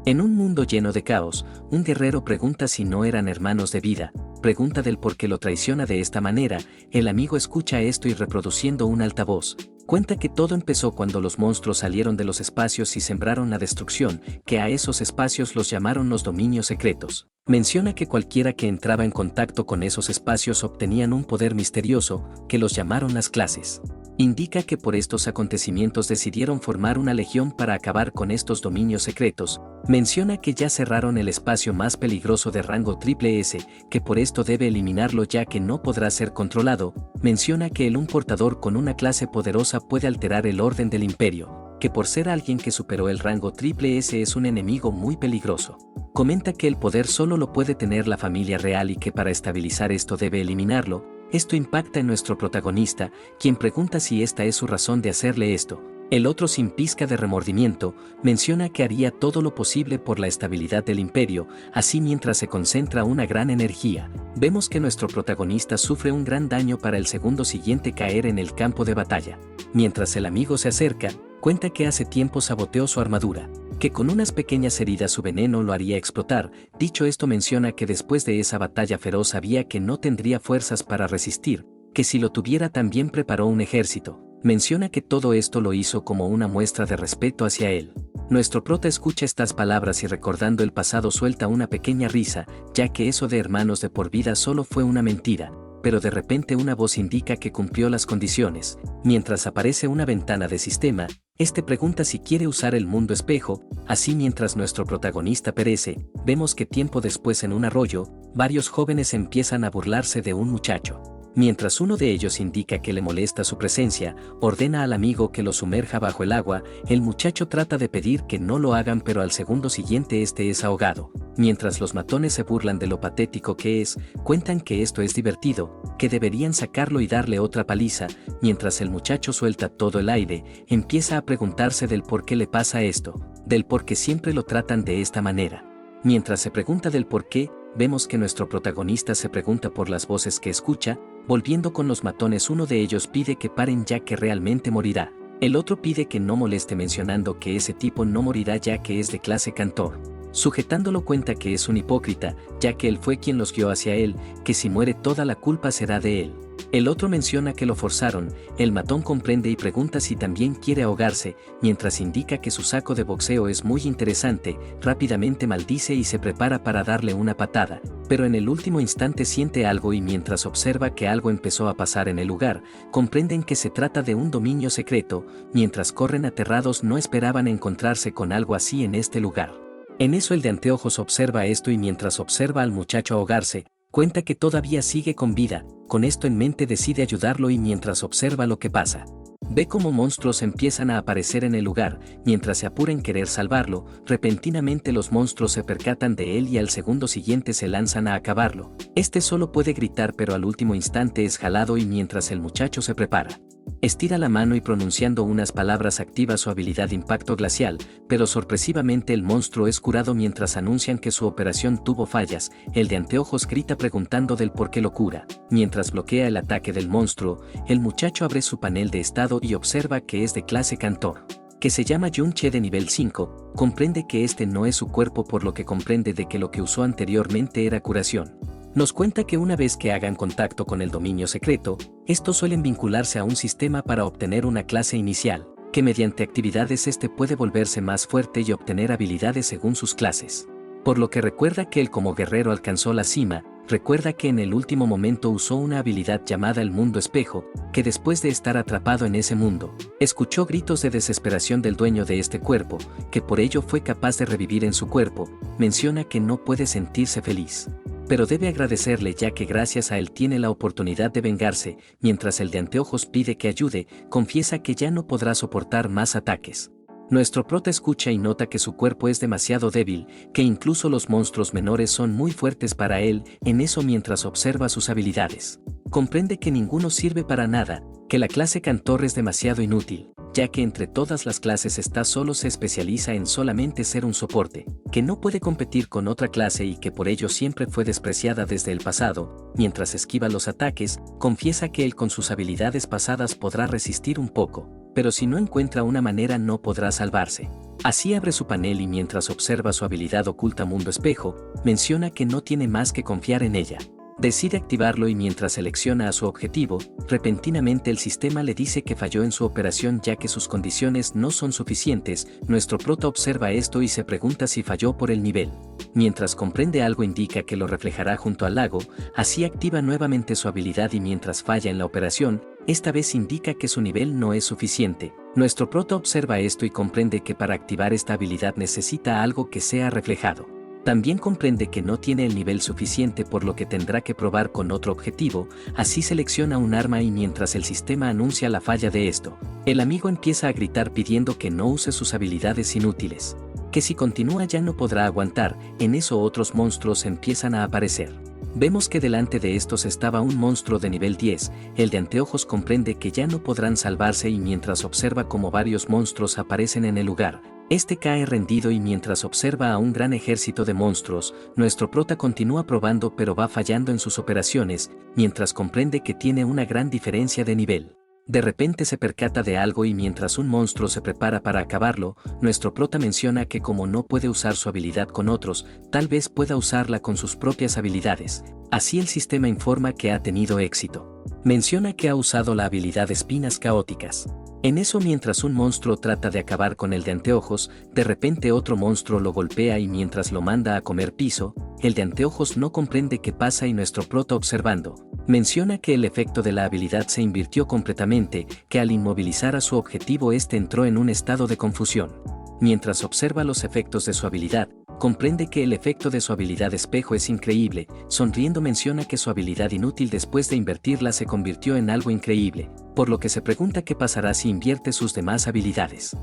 En un mundo lleno de caos, un guerrero pregunta si no eran hermanos de vida, pregunta del por qué lo traiciona de esta manera. El amigo escucha esto y reproduciendo un altavoz, cuenta que todo empezó cuando los monstruos salieron de los espacios y sembraron la destrucción, que a esos espacios los llamaron los dominios secretos. Menciona que cualquiera que entraba en contacto con esos espacios obtenían un poder misterioso, que los llamaron las clases. Indica que por estos acontecimientos decidieron formar una legión para acabar con estos dominios secretos. Menciona que ya cerraron el espacio más peligroso de rango triple S, que por esto debe eliminarlo ya que no podrá ser controlado. Menciona que un portador con una clase poderosa puede alterar el orden del imperio, que por ser alguien que superó el rango triple S es un enemigo muy peligroso. Comenta que el poder solo lo puede tener la familia real y que para estabilizar esto debe eliminarlo. Esto impacta en nuestro protagonista, quien pregunta si esta es su razón de hacerle esto. El otro, sin pizca de remordimiento, menciona que haría todo lo posible por la estabilidad del imperio. Así, mientras se concentra una gran energía, vemos que nuestro protagonista sufre un gran daño para el segundo siguiente caer en el campo de batalla. Mientras el amigo se acerca, cuenta que hace tiempo saboteó su armadura, que con unas pequeñas heridas su veneno lo haría explotar. Dicho esto, menciona que después de esa batalla feroz sabía que no tendría fuerzas para resistir, que si lo tuviera también preparó un ejército. Menciona que todo esto lo hizo como una muestra de respeto hacia él. Nuestro prota escucha estas palabras y recordando el pasado suelta una pequeña risa, ya que eso de hermanos de por vida solo fue una mentira, pero de repente una voz indica que cumplió las condiciones. Mientras aparece una ventana de sistema, este pregunta si quiere usar el mundo espejo. Así, mientras nuestro protagonista perece, vemos que tiempo después en un arroyo, varios jóvenes empiezan a burlarse de un muchacho. Mientras uno de ellos indica que le molesta su presencia, ordena al amigo que lo sumerja bajo el agua. El muchacho trata de pedir que no lo hagan, pero al segundo siguiente este es ahogado. Mientras los matones se burlan de lo patético que es, cuentan que esto es divertido, que deberían sacarlo y darle otra paliza. Mientras el muchacho suelta todo el aire, empieza a preguntarse del por qué le pasa esto, del por qué siempre lo tratan de esta manera. Mientras se pregunta del por qué, vemos que nuestro protagonista se pregunta por las voces que escucha. Volviendo con los matones, uno de ellos pide que paren ya que realmente morirá. El otro pide que no moleste, mencionando que ese tipo no morirá ya que es de clase cantor. Sujetándolo, cuenta que es un hipócrita, ya que él fue quien los guió hacia él, que si muere toda la culpa será de él. El otro menciona que lo forzaron. El matón comprende y pregunta si también quiere ahogarse, mientras indica que su saco de boxeo es muy interesante. Rápidamente maldice y se prepara para darle una patada, pero en el último instante siente algo y mientras observa que algo empezó a pasar en el lugar, comprenden que se trata de un dominio secreto. Mientras corren aterrados, no esperaban encontrarse con algo así en este lugar. En eso el de anteojos observa esto y mientras observa al muchacho ahogarse, cuenta que todavía sigue con vida. Con esto en mente decide ayudarlo y mientras observa lo que pasa, ve cómo monstruos empiezan a aparecer en el lugar. Mientras se apura en querer salvarlo, repentinamente los monstruos se percatan de él y al segundo siguiente se lanzan a acabarlo. Este solo puede gritar, pero al último instante es jalado y mientras el muchacho se prepara, estira la mano y pronunciando unas palabras activa su habilidad Impacto Glacial, pero sorpresivamente el monstruo es curado. Mientras anuncian que su operación tuvo fallas, el de anteojos grita preguntando del por qué lo cura. Mientras bloquea el ataque del monstruo, el muchacho abre su panel de estado y observa que es de clase cantor, que se llama Yunche de nivel 5, comprende que este no es su cuerpo, por lo que comprende de que lo que usó anteriormente era curación. Nos cuenta que una vez que hagan contacto con el dominio secreto, estos suelen vincularse a un sistema para obtener una clase inicial, que mediante actividades este puede volverse más fuerte y obtener habilidades según sus clases. Por lo que recuerda que él como guerrero alcanzó la cima. Recuerda que en el último momento usó una habilidad llamada el mundo espejo, que después de estar atrapado en ese mundo, escuchó gritos de desesperación del dueño de este cuerpo, que por ello fue capaz de revivir en su cuerpo. Menciona que no puede sentirse feliz, pero debe agradecerle ya que gracias a él tiene la oportunidad de vengarse. Mientras el de anteojos pide que ayude, confiesa que ya no podrá soportar más ataques. Nuestro prota escucha y nota que su cuerpo es demasiado débil, que incluso los monstruos menores son muy fuertes para él. En eso, mientras observa sus habilidades, comprende que ninguno sirve para nada, que la clase cantor es demasiado inútil, ya que entre todas las clases esta solo se especializa en solamente ser un soporte, que no puede competir con otra clase y que por ello siempre fue despreciada desde el pasado. Mientras esquiva los ataques, confiesa que él con sus habilidades pasadas podrá resistir un poco. pero si no encuentra una manera no podrá salvarse. Así abre su panel y mientras observa su habilidad oculta mundo espejo, menciona que no tiene más que confiar en ella. Decide activarlo y mientras selecciona a su objetivo, repentinamente el sistema le dice que falló en su operación ya que sus condiciones no son suficientes. Nuestro prota observa esto y se pregunta si falló por el nivel. Mientras comprende algo indica que lo reflejará junto al lago, así activa nuevamente su habilidad y mientras falla en la operación, esta vez indica que su nivel no es suficiente. Nuestro prota observa esto y comprende que para activar esta habilidad necesita algo que sea reflejado. También comprende que no tiene el nivel suficiente por lo que tendrá que probar con otro objetivo, así selecciona un arma y mientras el sistema anuncia la falla de esto, el amigo empieza a gritar pidiendo que no use sus habilidades inútiles. Que si continúa ya no podrá aguantar, en eso otros monstruos empiezan a aparecer. Vemos que delante de estos estaba un monstruo de nivel 10, el de anteojos comprende que ya no podrán salvarse y mientras observa como varios monstruos aparecen en el lugar, este cae rendido y mientras observa a un gran ejército de monstruos, nuestro prota continúa probando pero va fallando en sus operaciones, mientras comprende que tiene una gran diferencia de nivel. De repente se percata de algo y mientras un monstruo se prepara para acabarlo, nuestro prota menciona que como no puede usar su habilidad con otros, tal vez pueda usarla con sus propias habilidades. Así el sistema informa que ha tenido éxito. Menciona que ha usado la habilidad Espinas Caóticas. En eso mientras un monstruo trata de acabar con el de anteojos, de repente otro monstruo lo golpea y mientras lo manda a comer piso, el de anteojos no comprende qué pasa y nuestro prota observando, menciona que el efecto de la habilidad se invirtió completamente, que al inmovilizar a su objetivo este entró en un estado de confusión. Mientras observa los efectos de su habilidad, comprende que el efecto de su habilidad espejo es increíble, sonriendo menciona que su habilidad inútil después de invertirla se convirtió en algo increíble, por lo que se pregunta qué pasará si invierte sus demás habilidades.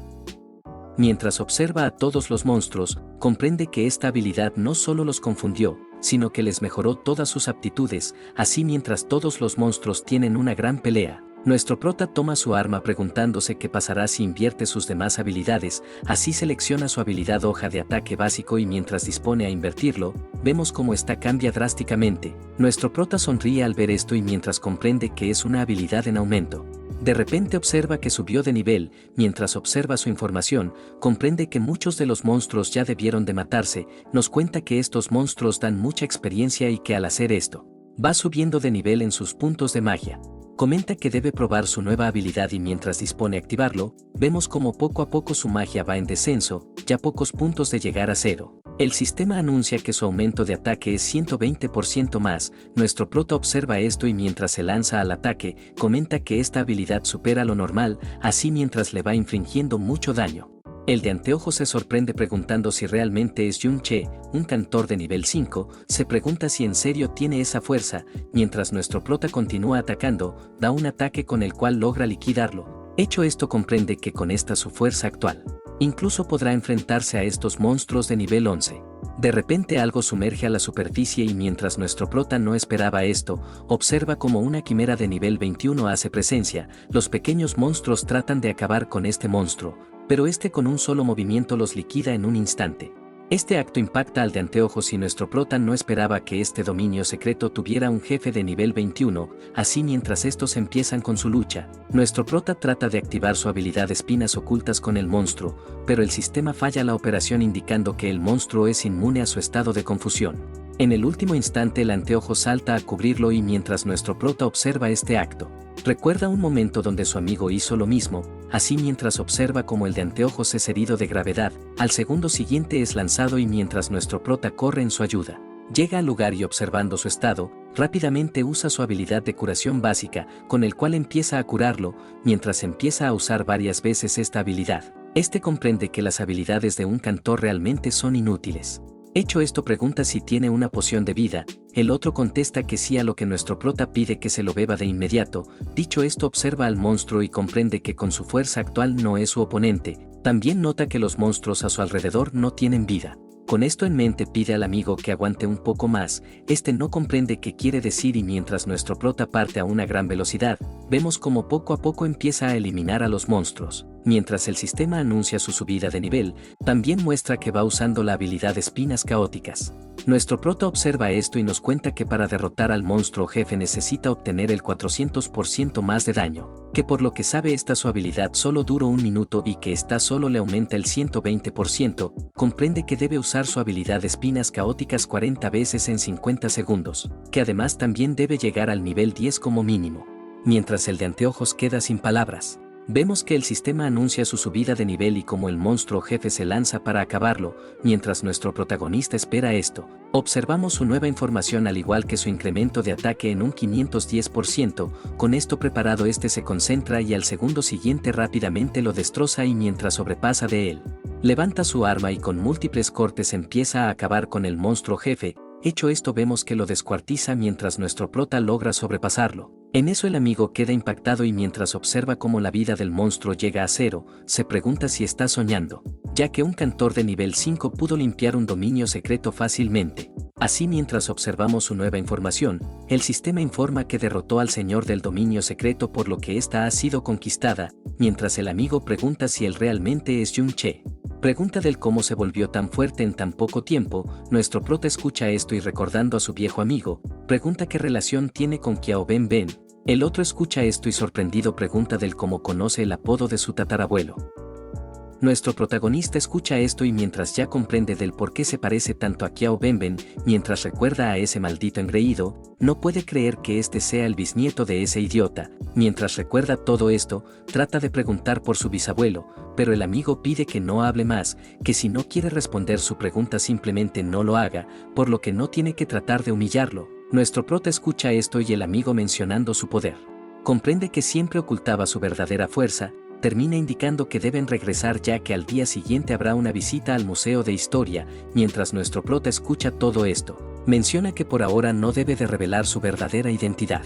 Mientras observa a todos los monstruos, comprende que esta habilidad no solo los confundió, sino que les mejoró todas sus aptitudes, así mientras todos los monstruos tienen una gran pelea. Nuestro prota toma su arma preguntándose qué pasará si invierte sus demás habilidades, así selecciona su habilidad hoja de ataque básico y mientras dispone a invertirlo, vemos cómo esta cambia drásticamente. Nuestro prota sonríe al ver esto y mientras comprende que es una habilidad en aumento. De repente observa que subió de nivel, mientras observa su información, comprende que muchos de los monstruos ya debieron de matarse, nos cuenta que estos monstruos dan mucha experiencia y que al hacer esto, va subiendo de nivel en sus puntos de magia. Comenta que debe probar su nueva habilidad y mientras dispone a activarlo, vemos como poco a poco su magia va en descenso, ya pocos puntos de llegar a cero. El sistema anuncia que su aumento de ataque es 120% más, nuestro prota observa esto y mientras se lanza al ataque, comenta que esta habilidad supera lo normal, así mientras le va infligiendo mucho daño. El de anteojos se sorprende preguntando si realmente es Yun Che, un cantor de nivel 5, se pregunta si en serio tiene esa fuerza, mientras nuestro prota continúa atacando, da un ataque con el cual logra liquidarlo. Hecho esto comprende que con esta su fuerza actual, incluso podrá enfrentarse a estos monstruos de nivel 11. De repente algo sumerge a la superficie y mientras nuestro prota no esperaba esto, observa como una quimera de nivel 21 hace presencia, los pequeños monstruos tratan de acabar con este monstruo, pero este con un solo movimiento los liquida en un instante. Este acto impacta al de anteojos y nuestro prota no esperaba que este dominio secreto tuviera un jefe de nivel 21, así mientras estos empiezan con su lucha, nuestro prota trata de activar su habilidad Espinas Ocultas con el monstruo, pero el sistema falla la operación indicando que el monstruo es inmune a su estado de confusión. En el último instante el anteojo salta a cubrirlo y mientras nuestro prota observa este acto, recuerda un momento donde su amigo hizo lo mismo, así mientras observa como el de anteojos es herido de gravedad, al segundo siguiente es lanzado y mientras nuestro prota corre en su ayuda. Llega al lugar y observando su estado, rápidamente usa su habilidad de curación básica, con el cual empieza a curarlo, mientras empieza a usar varias veces esta habilidad. Este comprende que las habilidades de un cantor realmente son inútiles. Hecho esto pregunta si tiene una poción de vida, el otro contesta que sí a lo que nuestro prota pide que se lo beba de inmediato. Dicho esto observa al monstruo y comprende que con su fuerza actual no es su oponente, también nota que los monstruos a su alrededor no tienen vida. Con esto en mente pide al amigo que aguante un poco más, este no comprende qué quiere decir y mientras nuestro prota parte a una gran velocidad, vemos como poco a poco empieza a eliminar a los monstruos. Mientras el sistema anuncia su subida de nivel, también muestra que va usando la habilidad Espinas Caóticas. Nuestro prota observa esto y nos cuenta que para derrotar al monstruo jefe necesita obtener el 400% más de daño, que por lo que sabe esta su habilidad solo dura un minuto y que esta solo le aumenta el 120%, comprende que debe usar su habilidad Espinas Caóticas 40 veces en 50 segundos, que además también debe llegar al nivel 10 como mínimo. Mientras el de anteojos queda sin palabras. Vemos que el sistema anuncia su subida de nivel y como el monstruo jefe se lanza para acabarlo, mientras nuestro protagonista espera esto, observamos su nueva información al igual que su incremento de ataque en un 510%, con esto preparado este se concentra y al segundo siguiente rápidamente lo destroza y mientras sobrepasa de él, levanta su arma y con múltiples cortes empieza a acabar con el monstruo jefe. Hecho esto vemos que lo descuartiza mientras nuestro prota logra sobrepasarlo. En eso el amigo queda impactado y mientras observa cómo la vida del monstruo llega a cero, se pregunta si está soñando, ya que un cantor de nivel 5 pudo limpiar un dominio secreto fácilmente. Así mientras observamos su nueva información, el sistema informa que derrotó al señor del dominio secreto por lo que ésta ha sido conquistada, mientras el amigo pregunta si él realmente es Jun Che. Pregunta del cómo se volvió tan fuerte en tan poco tiempo, nuestro prota escucha esto y recordando a su viejo amigo, pregunta qué relación tiene con Qiao Ben Ben. El otro escucha esto y sorprendido pregunta del cómo conoce el apodo de su tatarabuelo. Nuestro protagonista escucha esto y mientras ya comprende del por qué se parece tanto a Qiao Ben Ben, mientras recuerda a ese maldito engreído, no puede creer que este sea el bisnieto de ese idiota. Mientras recuerda todo esto, trata de preguntar por su bisabuelo, pero el amigo pide que no hable más, que si no quiere responder su pregunta simplemente no lo haga, por lo que no tiene que tratar de humillarlo. Nuestro prota escucha esto y el amigo mencionando su poder. Comprende que siempre ocultaba su verdadera fuerza, termina indicando que deben regresar ya que al día siguiente habrá una visita al Museo de Historia. Mientras nuestro prota escucha todo esto, menciona que por ahora no debe de revelar su verdadera identidad,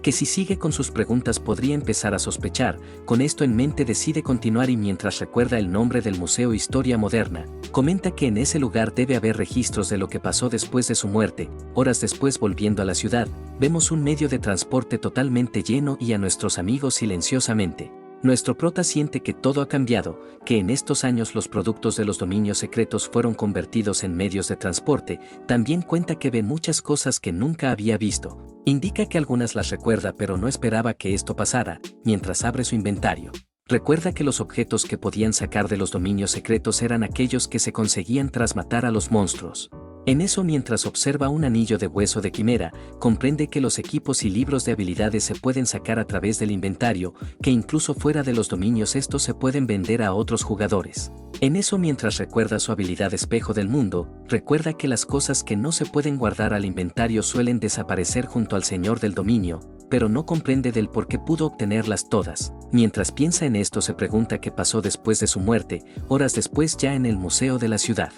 que si sigue con sus preguntas podría empezar a sospechar. Con esto en mente decide continuar y mientras recuerda el nombre del Museo Historia Moderna, comenta que en ese lugar debe haber registros de lo que pasó después de su muerte. Horas después, volviendo a la ciudad, vemos un medio de transporte totalmente lleno y a nuestros amigos silenciosamente. Nuestro prota siente que todo ha cambiado, que en estos años los productos de los dominios secretos fueron convertidos en medios de transporte. También cuenta que ve muchas cosas que nunca había visto. Indica que algunas las recuerda pero no esperaba que esto pasara, mientras abre su inventario. Recuerda que los objetos que podían sacar de los dominios secretos eran aquellos que se conseguían tras matar a los monstruos. En eso mientras observa un anillo de hueso de quimera, comprende que los equipos y libros de habilidades se pueden sacar a través del inventario, que incluso fuera de los dominios estos se pueden vender a otros jugadores. En eso mientras recuerda su habilidad espejo del mundo, recuerda que las cosas que no se pueden guardar al inventario suelen desaparecer junto al señor del dominio, pero no comprende del por qué pudo obtenerlas todas. Mientras piensa en esto se pregunta qué pasó después de su muerte, horas después ya en el museo de la ciudad.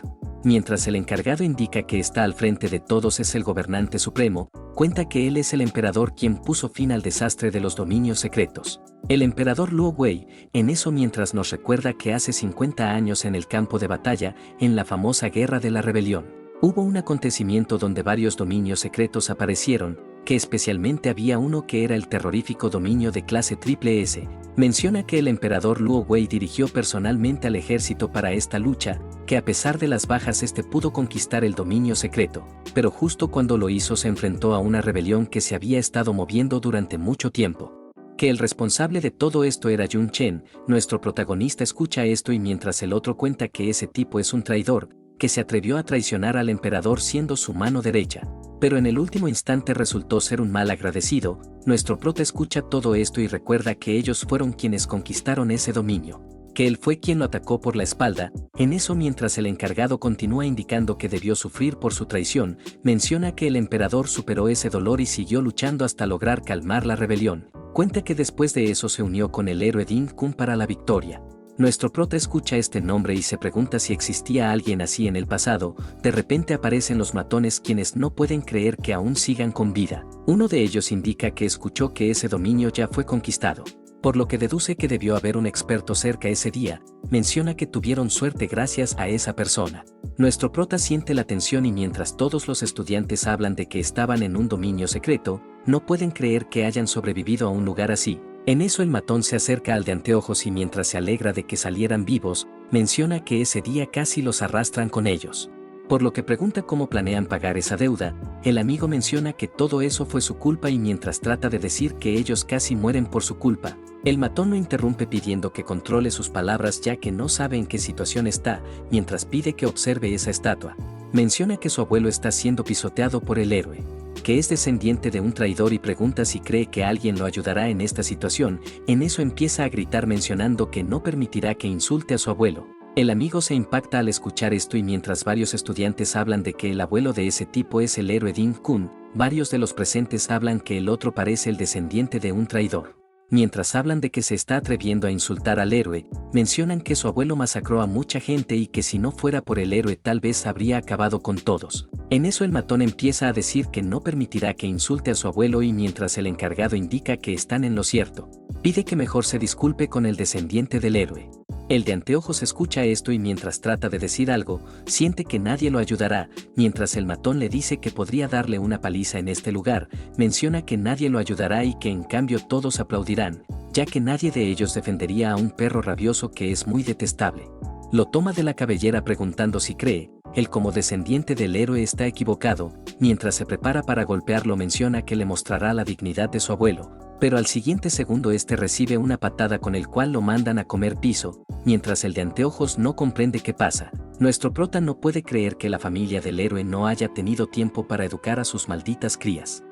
Mientras el encargado indica que está al frente de todos es el gobernante supremo, cuenta que él es el emperador quien puso fin al desastre de los dominios secretos. El emperador Luo Wei, en eso mientras nos recuerda que hace 50 años en el campo de batalla, en la famosa Guerra de la Rebelión, hubo un acontecimiento donde varios dominios secretos aparecieron, que especialmente había uno que era el terrorífico dominio de clase Triple S. Menciona que el emperador Luo Wei dirigió personalmente al ejército para esta lucha, que a pesar de las bajas este pudo conquistar el dominio secreto, pero justo cuando lo hizo se enfrentó a una rebelión que se había estado moviendo durante mucho tiempo. Que el responsable de todo esto era Jun Chen. Nuestro protagonista escucha esto y mientras el otro cuenta que ese tipo es un traidor, que se atrevió a traicionar al emperador siendo su mano derecha, pero en el último instante resultó ser un mal agradecido. Nuestro prota escucha todo esto y recuerda que ellos fueron quienes conquistaron ese dominio, que él fue quien lo atacó por la espalda. En eso mientras el encargado continúa indicando que debió sufrir por su traición, menciona que el emperador superó ese dolor y siguió luchando hasta lograr calmar la rebelión. Cuenta que después de eso se unió con el héroe Ding Kun para la victoria. Nuestro prota escucha este nombre y se pregunta si existía alguien así en el pasado. De repente aparecen los matones quienes no pueden creer que aún sigan con vida. Uno de ellos indica que escuchó que ese dominio ya fue conquistado, por lo que deduce que debió haber un experto cerca ese día. Menciona que tuvieron suerte gracias a esa persona. Nuestro prota siente la tensión y mientras todos los estudiantes hablan de que estaban en un dominio secreto, no pueden creer que hayan sobrevivido a un lugar así. En eso el matón se acerca al de anteojos y mientras se alegra de que salieran vivos, menciona que ese día casi los arrastran con ellos. Por lo que pregunta cómo planean pagar esa deuda, el amigo menciona que todo eso fue su culpa y mientras trata de decir que ellos casi mueren por su culpa, el matón lo interrumpe pidiendo que controle sus palabras ya que no sabe en qué situación está, mientras pide que observe esa estatua. Menciona que su abuelo está siendo pisoteado por el héroe, que es descendiente de un traidor y pregunta si cree que alguien lo ayudará en esta situación. En eso empieza a gritar mencionando que no permitirá que insulte a su abuelo. El amigo se impacta al escuchar esto y mientras varios estudiantes hablan de que el abuelo de ese tipo es el héroe Ding Kun, varios de los presentes hablan que el otro parece el descendiente de un traidor. Mientras hablan de que se está atreviendo a insultar al héroe, mencionan que su abuelo masacró a mucha gente y que si no fuera por el héroe tal vez habría acabado con todos. En eso el matón empieza a decir que no permitirá que insulte a su abuelo y mientras el encargado indica que están en lo cierto, pide que mejor se disculpe con el descendiente del héroe. El de anteojos escucha esto y mientras trata de decir algo, siente que nadie lo ayudará, mientras el matón le dice que podría darle una paliza en este lugar, menciona que nadie lo ayudará y que en cambio todos aplaudirán, ya que nadie de ellos defendería a un perro rabioso que es muy detestable. Lo toma de la cabellera preguntando si cree, él como descendiente del héroe está equivocado, mientras se prepara para golpearlo menciona que le mostrará la dignidad de su abuelo, pero al siguiente segundo este recibe una patada con el cual lo mandan a comer piso, mientras el de anteojos no comprende qué pasa. Nuestro prota no puede creer que la familia del héroe no haya tenido tiempo para educar a sus malditas crías.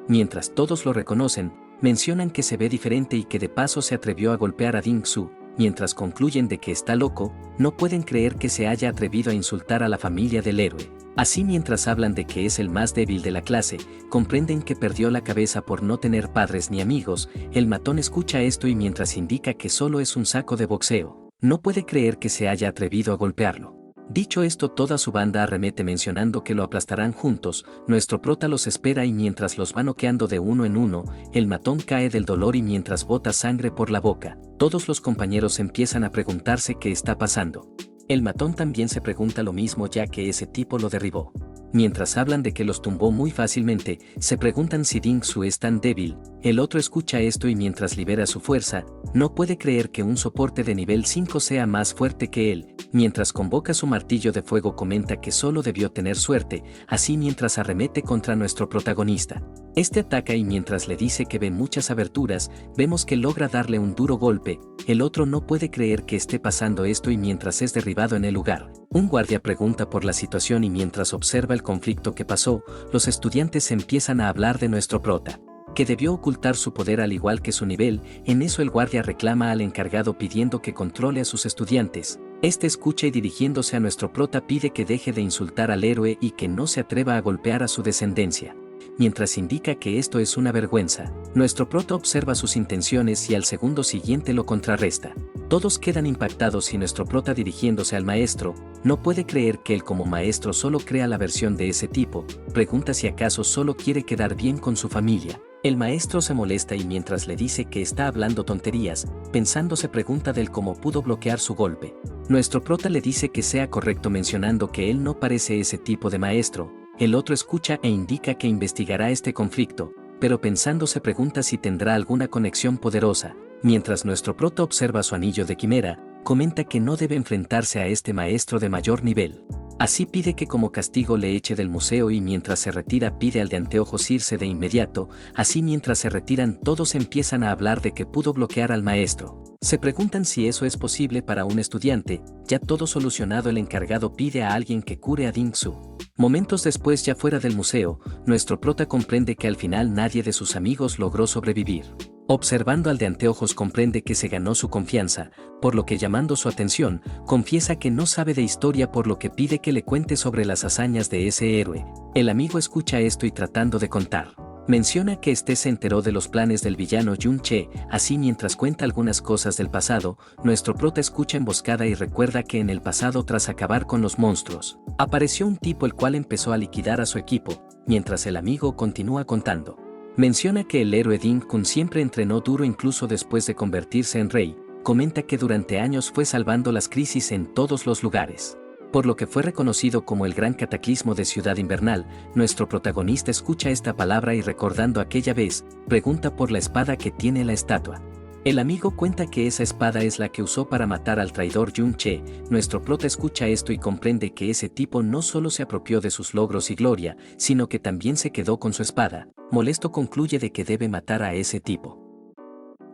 Mientras todos lo reconocen, mencionan que se ve diferente y que de paso se atrevió a golpear a Ding Su. Mientras concluyen de que está loco, no pueden creer que se haya atrevido a insultar a la familia del héroe. Así mientras hablan de que es el más débil de la clase, comprenden que perdió la cabeza por no tener padres ni amigos. El matón escucha esto y mientras indica que solo es un saco de boxeo, no puede creer que se haya atrevido a golpearlo. Dicho esto, toda su banda arremete mencionando que lo aplastarán juntos. Nuestro prota los espera y mientras los va noqueando de uno en uno, el matón cae del dolor y mientras bota sangre por la boca, todos los compañeros empiezan a preguntarse qué está pasando. El matón también se pregunta lo mismo ya que ese tipo lo derribó. Mientras hablan de que los tumbó muy fácilmente, se preguntan si Ding Su es tan débil. El otro escucha esto y mientras libera su fuerza, no puede creer que un soporte de nivel 5 sea más fuerte que él. Mientras convoca su martillo de fuego comenta que solo debió tener suerte, así mientras arremete contra nuestro protagonista. Este ataca y mientras le dice que ve muchas aberturas, vemos que logra darle un duro golpe. El otro no puede creer que esté pasando esto y mientras es derribado en el lugar, un guardia pregunta por la situación y mientras observa el conflicto que pasó, los estudiantes empiezan a hablar de nuestro prota, que debió ocultar su poder al igual que su nivel. En eso el guardia reclama al encargado pidiendo que controle a sus estudiantes. Este escucha y dirigiéndose a nuestro prota pide que deje de insultar al héroe y que no se atreva a golpear a su descendencia. Mientras indica que esto es una vergüenza, nuestro prota observa sus intenciones y al segundo siguiente lo contrarresta. Todos quedan impactados y nuestro prota dirigiéndose al maestro, no puede creer que él como maestro solo crea la versión de ese tipo, pregunta si acaso solo quiere quedar bien con su familia. El maestro se molesta y mientras le dice que está hablando tonterías, pensando se pregunta del cómo pudo bloquear su golpe. Nuestro prota le dice que sea correcto mencionando que él no parece ese tipo de maestro. El otro escucha e indica que investigará este conflicto, pero pensando se pregunta si tendrá alguna conexión poderosa. Mientras nuestro prota observa su anillo de quimera, comenta que no debe enfrentarse a este maestro de mayor nivel. Así pide que como castigo le eche del museo y mientras se retira pide al de anteojos irse de inmediato. Así mientras se retiran todos empiezan a hablar de que pudo bloquear al maestro. Se preguntan si eso es posible para un estudiante. Ya todo solucionado, el encargado pide a alguien que cure a Ding Su. Momentos después, ya fuera del museo, nuestro prota comprende que al final nadie de sus amigos logró sobrevivir. Observando al de anteojos comprende que se ganó su confianza, por lo que llamando su atención, confiesa que no sabe de historia por lo que pide que le cuente sobre las hazañas de ese héroe. El amigo escucha esto y tratando de contar, menciona que este se enteró de los planes del villano Yun Che. Así mientras cuenta algunas cosas del pasado, nuestro prota escucha emboscada y recuerda que en el pasado tras acabar con los monstruos, apareció un tipo el cual empezó a liquidar a su equipo, mientras el amigo continúa contando. Menciona que el héroe Ding Kun siempre entrenó duro incluso después de convertirse en rey, comenta que durante años fue salvando las crisis en todos los lugares. Por lo que fue reconocido como el gran cataclismo de Ciudad Invernal, nuestro protagonista escucha esta palabra y recordando aquella vez, pregunta por la espada que tiene la estatua. El amigo cuenta que esa espada es la que usó para matar al traidor Yun Che. Nuestro prota escucha esto y comprende que ese tipo no solo se apropió de sus logros y gloria, sino que también se quedó con su espada. Molesto concluye de que debe matar a ese tipo.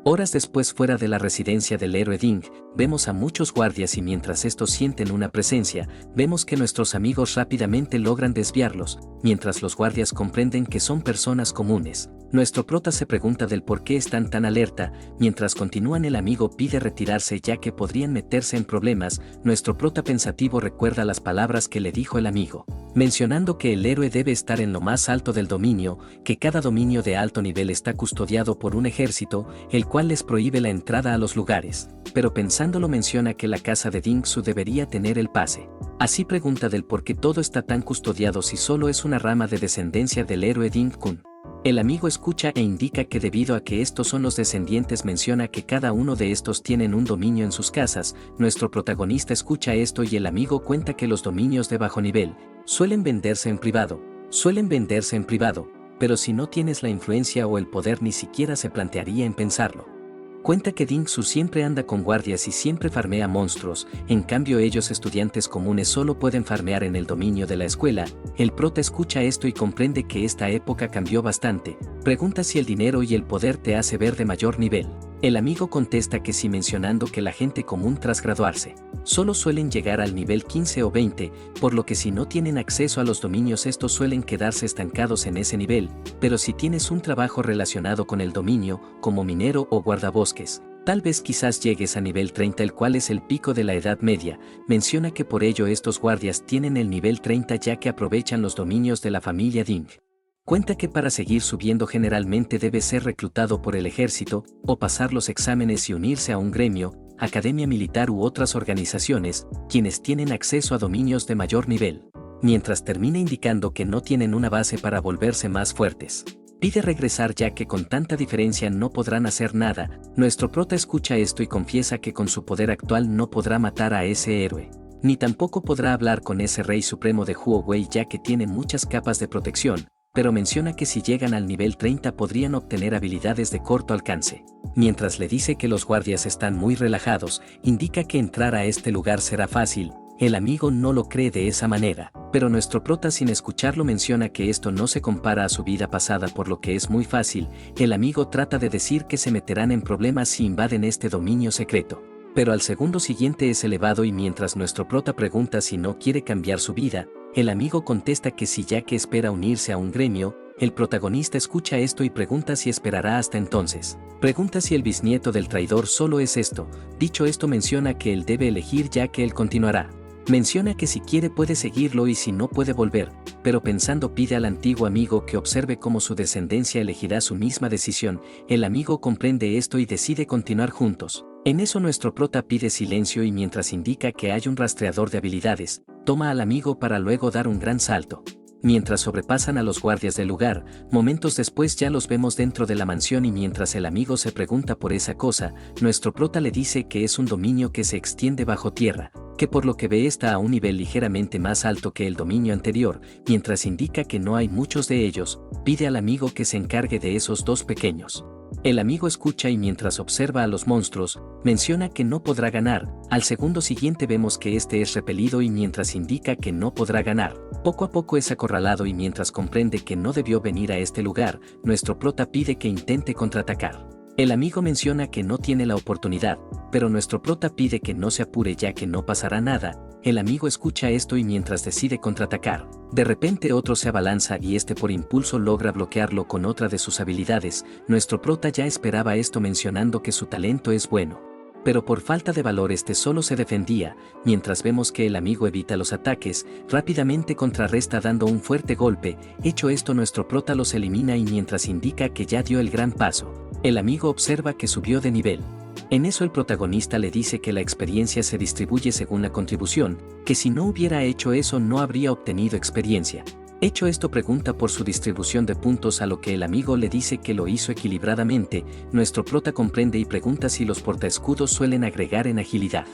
Horas después, fuera de la residencia del héroe Ding, vemos a muchos guardias y mientras estos sienten una presencia, vemos que nuestros amigos rápidamente logran desviarlos, mientras los guardias comprenden que son personas comunes. Nuestro prota se pregunta del por qué están tan alerta, mientras continúan el amigo pide retirarse ya que podrían meterse en problemas. Nuestro prota pensativo recuerda las palabras que le dijo el amigo, mencionando que el héroe debe estar en lo más alto del dominio, que cada dominio de alto nivel está custodiado por un ejército, el cual les prohíbe la entrada a los lugares, pero pensándolo menciona que la casa de Ding Su debería tener el pase. Así pregunta del por qué todo está tan custodiado si solo es una rama de descendencia del héroe Ding Kun. El amigo escucha e indica que debido a que estos son los descendientes menciona que cada uno de estos tienen un dominio en sus casas. Nuestro protagonista escucha esto y el amigo cuenta que los dominios de bajo nivel suelen venderse en privado, pero si no tienes la influencia o el poder ni siquiera se plantearía en pensarlo. Cuenta que Ding Su siempre anda con guardias y siempre farmea monstruos, en cambio ellos estudiantes comunes solo pueden farmear en el dominio de la escuela. El prota escucha esto y comprende que esta época cambió bastante, pregunta si el dinero y el poder te hace ver de mayor nivel. El amigo contesta que sí, mencionando que la gente común tras graduarse solo suelen llegar al nivel 15 o 20, por lo que si no tienen acceso a los dominios estos suelen quedarse estancados en ese nivel, pero si tienes un trabajo relacionado con el dominio, como minero o guardabosques, tal vez quizás llegues a nivel 30, el cual es el pico de la Edad Media. Menciona que por ello estos guardias tienen el nivel 30 ya que aprovechan los dominios de la familia Ding. Cuenta que para seguir subiendo generalmente debe ser reclutado por el ejército, o pasar los exámenes y unirse a un gremio, academia militar u otras organizaciones, quienes tienen acceso a dominios de mayor nivel. Mientras termina indicando que no tienen una base para volverse más fuertes. Pide regresar ya que con tanta diferencia no podrán hacer nada. Nuestro prota escucha esto y confiesa que con su poder actual no podrá matar a ese héroe, ni tampoco podrá hablar con ese rey supremo de Huowei ya que tiene muchas capas de protección, pero menciona que si llegan al nivel 30 podrían obtener habilidades de corto alcance. Mientras le dice que los guardias están muy relajados, indica que entrar a este lugar será fácil. El amigo no lo cree de esa manera, pero nuestro prota sin escucharlo menciona que esto no se compara a su vida pasada por lo que es muy fácil. El amigo trata de decir que se meterán en problemas si invaden este dominio secreto, pero al segundo siguiente es elevado y mientras nuestro prota pregunta si no quiere cambiar su vida, el amigo contesta que sí ya que espera unirse a un gremio. El protagonista escucha esto y pregunta si esperará hasta entonces. Pregunta si el bisnieto del traidor solo es esto. Dicho esto menciona que él debe elegir ya que él continuará. Menciona que si quiere puede seguirlo y si no puede volver, pero pensando pide al antiguo amigo que observe cómo su descendencia elegirá su misma decisión. El amigo comprende esto y decide continuar juntos. En eso nuestro prota pide silencio y mientras indica que hay un rastreador de habilidades, toma al amigo para luego dar un gran salto. Mientras sobrepasan a los guardias del lugar, momentos después ya los vemos dentro de la mansión y mientras el amigo se pregunta por esa cosa, nuestro prota le dice que es un dominio que se extiende bajo tierra, que por lo que ve está a un nivel ligeramente más alto que el dominio anterior. Mientras indica que no hay muchos de ellos, pide al amigo que se encargue de esos dos pequeños. El amigo escucha y mientras observa a los monstruos, menciona que no podrá ganar. Al segundo siguiente vemos que este es repelido y mientras indica que no podrá ganar, poco a poco es acorralado y mientras comprende que no debió venir a este lugar, nuestro prota pide que intente contraatacar. El amigo menciona que no tiene la oportunidad, pero nuestro prota pide que no se apure ya que no pasará nada. El amigo escucha esto y mientras decide contraatacar, de repente otro se abalanza y este por impulso logra bloquearlo con otra de sus habilidades. Nuestro prota ya esperaba esto mencionando que su talento es bueno, pero por falta de valor este solo se defendía. Mientras vemos que el amigo evita los ataques, rápidamente contrarresta dando un fuerte golpe. Hecho esto nuestro prota los elimina y mientras indica que ya dio el gran paso, el amigo observa que subió de nivel. En eso el protagonista le dice que la experiencia se distribuye según la contribución, que si no hubiera hecho eso no habría obtenido experiencia. Hecho esto pregunta por su distribución de puntos a lo que el amigo le dice que lo hizo equilibradamente. Nuestro prota comprende y pregunta si los portaescudos suelen agregar en agilidad.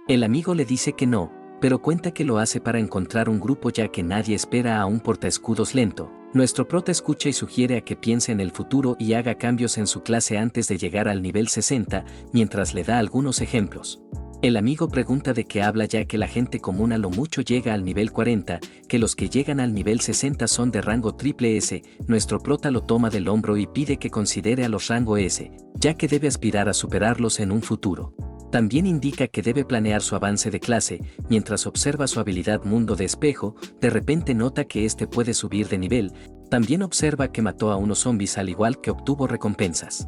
El amigo le dice que no, pero cuenta que lo hace para encontrar un grupo ya que nadie espera a un portaescudos lento. Nuestro prota escucha y sugiere a que piense en el futuro y haga cambios en su clase antes de llegar al nivel 60, mientras le da algunos ejemplos. El amigo pregunta de qué habla ya que la gente común a lo mucho llega al nivel 40, que los que llegan al nivel 60 son de rango triple S. Nuestro prota lo toma del hombro y pide que considere a los rango S, ya que debe aspirar a superarlos en un futuro. También indica que debe planear su avance de clase, mientras observa su habilidad mundo de espejo, de repente nota que este puede subir de nivel, también observa que mató a unos zombies al igual que obtuvo recompensas.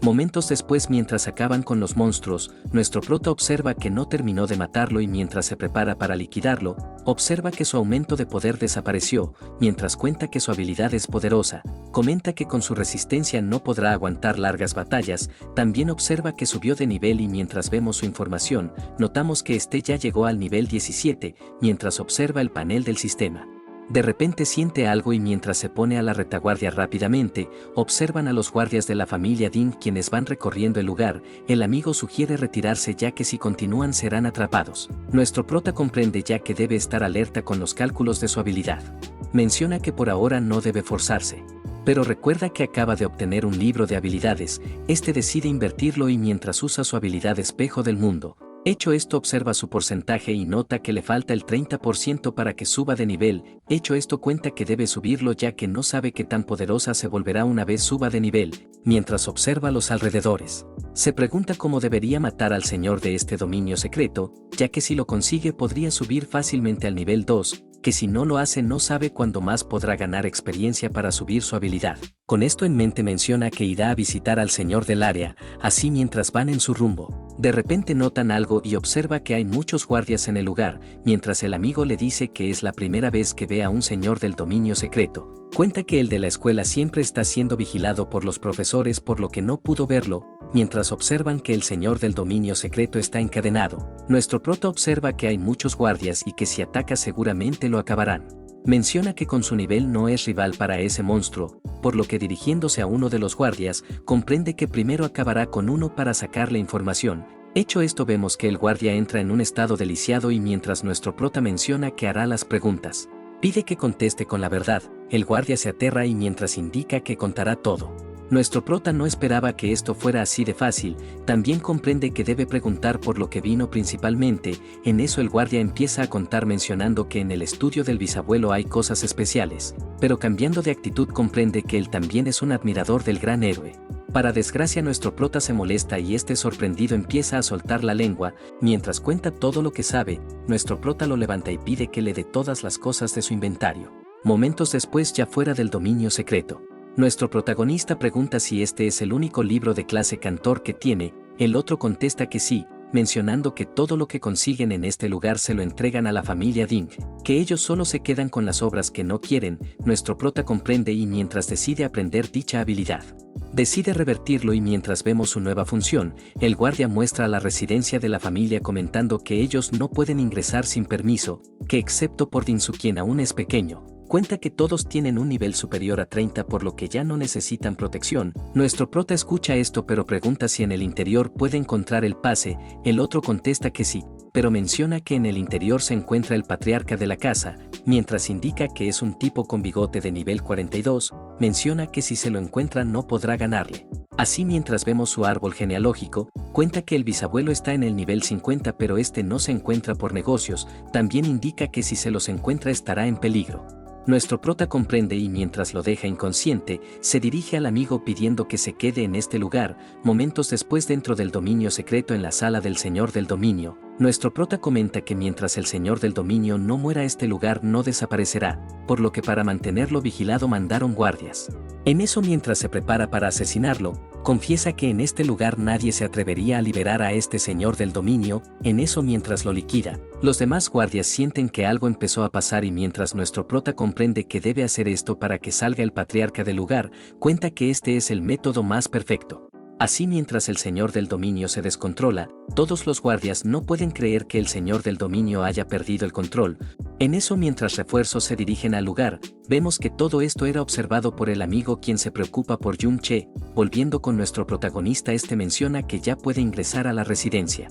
Momentos después mientras acaban con los monstruos, nuestro prota observa que no terminó de matarlo y mientras se prepara para liquidarlo, observa que su aumento de poder desapareció, mientras cuenta que su habilidad es poderosa, comenta que con su resistencia no podrá aguantar largas batallas, también observa que subió de nivel y mientras vemos su información, notamos que este ya llegó al nivel 17, mientras observa el panel del sistema. De repente siente algo y mientras se pone a la retaguardia rápidamente, observan a los guardias de la familia Ding quienes van recorriendo el lugar. El amigo sugiere retirarse ya que si continúan serán atrapados. Nuestro prota comprende ya que debe estar alerta con los cálculos de su habilidad. Menciona que por ahora no debe forzarse. Pero recuerda que acaba de obtener un libro de habilidades, este decide invertirlo y mientras usa su habilidad espejo del mundo. Hecho esto observa su porcentaje y nota que le falta el 30% para que suba de nivel. Hecho esto cuenta que debe subirlo ya que no sabe qué tan poderosa se volverá una vez suba de nivel, mientras observa los alrededores. Se pregunta cómo debería matar al señor de este dominio secreto, ya que si lo consigue podría subir fácilmente al nivel 2, que si no lo hace no sabe cuándo más podrá ganar experiencia para subir su habilidad. Con esto en mente menciona que irá a visitar al señor del área, así mientras van en su rumbo. De repente notan algo y observa que hay muchos guardias en el lugar, mientras el amigo le dice que es la primera vez que ve a un señor del dominio secreto. Cuenta que el de la escuela siempre está siendo vigilado por los profesores por lo que no pudo verlo, mientras observan que el señor del dominio secreto está encadenado. Nuestro prota observa que hay muchos guardias y que si ataca seguramente lo acabarán. Menciona que con su nivel no es rival para ese monstruo, por lo que dirigiéndose a uno de los guardias, comprende que primero acabará con uno para sacarle información. Hecho esto vemos que el guardia entra en un estado deliciado y mientras nuestro prota menciona que hará las preguntas, pide que conteste con la verdad, el guardia se aterra y mientras indica que contará todo. Nuestro prota no esperaba que esto fuera así de fácil, también comprende que debe preguntar por lo que vino principalmente. En eso el guardia empieza a contar mencionando que en el estudio del bisabuelo hay cosas especiales, pero cambiando de actitud comprende que él también es un admirador del gran héroe. Para desgracia nuestro prota se molesta y este sorprendido empieza a soltar la lengua, mientras cuenta todo lo que sabe, nuestro prota lo levanta y pide que le dé todas las cosas de su inventario. Momentos después ya fuera del dominio secreto. Nuestro protagonista pregunta si este es el único libro de clase cantor que tiene, el otro contesta que sí, mencionando que todo lo que consiguen en este lugar se lo entregan a la familia Ding, que ellos solo se quedan con las obras que no quieren. Nuestro prota comprende y mientras decide aprender dicha habilidad. Decide revertirlo y mientras vemos su nueva función, el guardia muestra a la residencia de la familia comentando que ellos no pueden ingresar sin permiso, que excepto por Dinsu quien aún es pequeño. Cuenta que todos tienen un nivel superior a 30 por lo que ya no necesitan protección. Nuestro prota escucha esto pero pregunta si en el interior puede encontrar el pase, el otro contesta que sí, pero menciona que en el interior se encuentra el patriarca de la casa, mientras indica que es un tipo con bigote de nivel 42, menciona que si se lo encuentra no podrá ganarle. Así mientras vemos su árbol genealógico, cuenta que el bisabuelo está en el nivel 50 pero este no se encuentra por negocios, también indica que si se los encuentra estará en peligro. Nuestro prota comprende y mientras lo deja inconsciente, se dirige al amigo pidiendo que se quede en este lugar. Momentos después dentro del dominio secreto en la sala del señor del dominio, nuestro prota comenta que mientras el señor del dominio no muera este lugar no desaparecerá, por lo que para mantenerlo vigilado mandaron guardias. En eso mientras se prepara para asesinarlo, confiesa que en este lugar nadie se atrevería a liberar a este señor del dominio. En eso mientras lo liquida, los demás guardias sienten que algo empezó a pasar y mientras nuestro prota comprende que debe hacer esto para que salga el patriarca del lugar, cuenta que este es el método más perfecto. Así mientras el señor del dominio se descontrola, todos los guardias no pueden creer que el señor del dominio haya perdido el control. En eso mientras refuerzos se dirigen al lugar, vemos que todo esto era observado por el amigo quien se preocupa por Jung Che. Volviendo con nuestro protagonista, este menciona que ya puede ingresar a la residencia.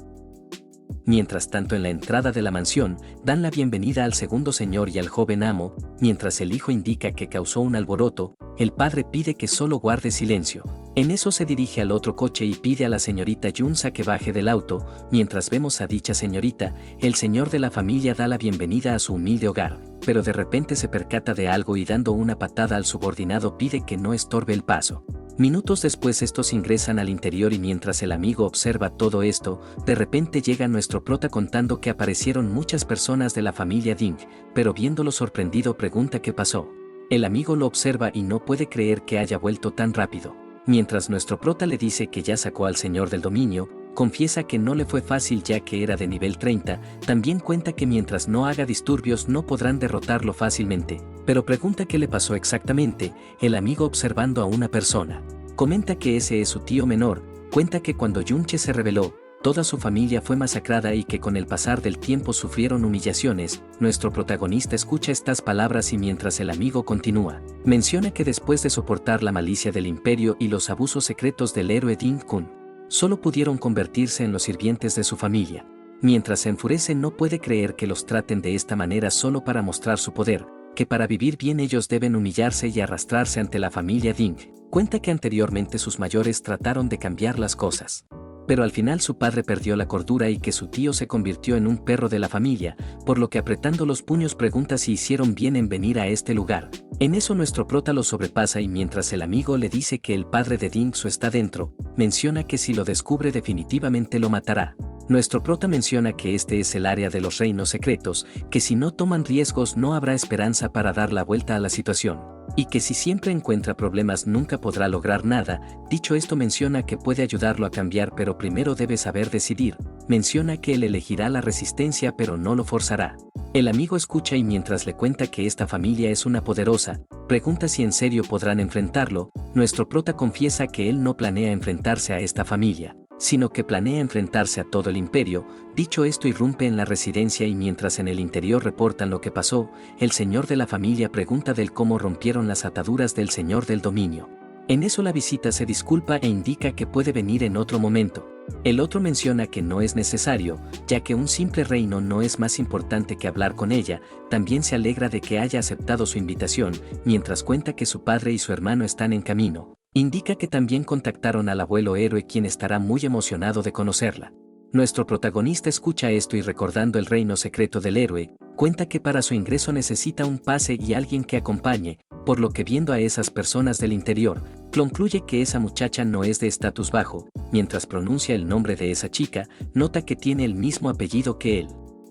Mientras tanto, en la entrada de la mansión, dan la bienvenida al segundo señor y al joven amo. Mientras el hijo indica que causó un alboroto, el padre pide que solo guarde silencio. En eso se dirige al otro coche y pide a la señorita Junsa que baje del auto. Mientras vemos a dicha señorita, el señor de la familia da la bienvenida a su humilde hogar, pero de repente se percata de algo y dando una patada al subordinado pide que no estorbe el paso. Minutos después estos ingresan al interior y mientras el amigo observa todo esto, de repente llega nuestro prota contando que aparecieron muchas personas de la familia Ding, pero viéndolo sorprendido pregunta qué pasó. El amigo lo observa y no puede creer que haya vuelto tan rápido. Mientras nuestro prota le dice que ya sacó al señor del dominio, confiesa que no le fue fácil ya que era de nivel 30, también cuenta que mientras no haga disturbios no podrán derrotarlo fácilmente, pero pregunta qué le pasó exactamente. El amigo observando a una persona, comenta que ese es su tío menor, cuenta que cuando Yunche se rebeló, toda su familia fue masacrada y que con el pasar del tiempo sufrieron humillaciones. Nuestro protagonista escucha estas palabras y mientras el amigo continúa, menciona que después de soportar la malicia del imperio y los abusos secretos del héroe Ding Kun, solo pudieron convertirse en los sirvientes de su familia. Mientras se enfurece no puede creer que los traten de esta manera solo para mostrar su poder, que para vivir bien ellos deben humillarse y arrastrarse ante la familia Ding. Cuenta que anteriormente sus mayores trataron de cambiar las cosas, pero al final su padre perdió la cordura y que su tío se convirtió en un perro de la familia, por lo que apretando los puños pregunta si hicieron bien en venir a este lugar. En eso nuestro prota lo sobrepasa y mientras el amigo le dice que el padre de Ding Su está dentro, menciona que si lo descubre definitivamente lo matará. Nuestro prota menciona que este es el área de los reinos secretos, que si no toman riesgos no habrá esperanza para dar la vuelta a la situación, y que si siempre encuentra problemas nunca podrá lograr nada. Dicho esto menciona que puede ayudarlo a cambiar pero primero debe saber decidir. Menciona que él elegirá la resistencia pero no lo forzará. El amigo escucha y mientras le cuenta que esta familia es una poderosa, pregunta si en serio podrán enfrentarlo. Nuestro prota confiesa que él no planea enfrentarse a esta familia, sino que planea enfrentarse a todo el imperio. Dicho esto irrumpe en la residencia y mientras en el interior reportan lo que pasó, el señor de la familia pregunta del cómo rompieron las ataduras del señor del dominio. En eso la visita se disculpa e indica que puede venir en otro momento. El otro menciona que no es necesario, ya que un simple reino no es más importante que hablar con ella. También se alegra de que haya aceptado su invitación, mientras cuenta que su padre y su hermano están en camino. Indica que también contactaron al abuelo héroe quien estará muy emocionado de conocerla. Nuestro protagonista escucha esto y recordando el reino secreto del héroe, cuenta que para su ingreso necesita un pase y alguien que acompañe, por lo que viendo a esas personas del interior, concluye que esa muchacha no es de estatus bajo. Mientras pronuncia el nombre de esa chica, nota que tiene el mismo apellido que él.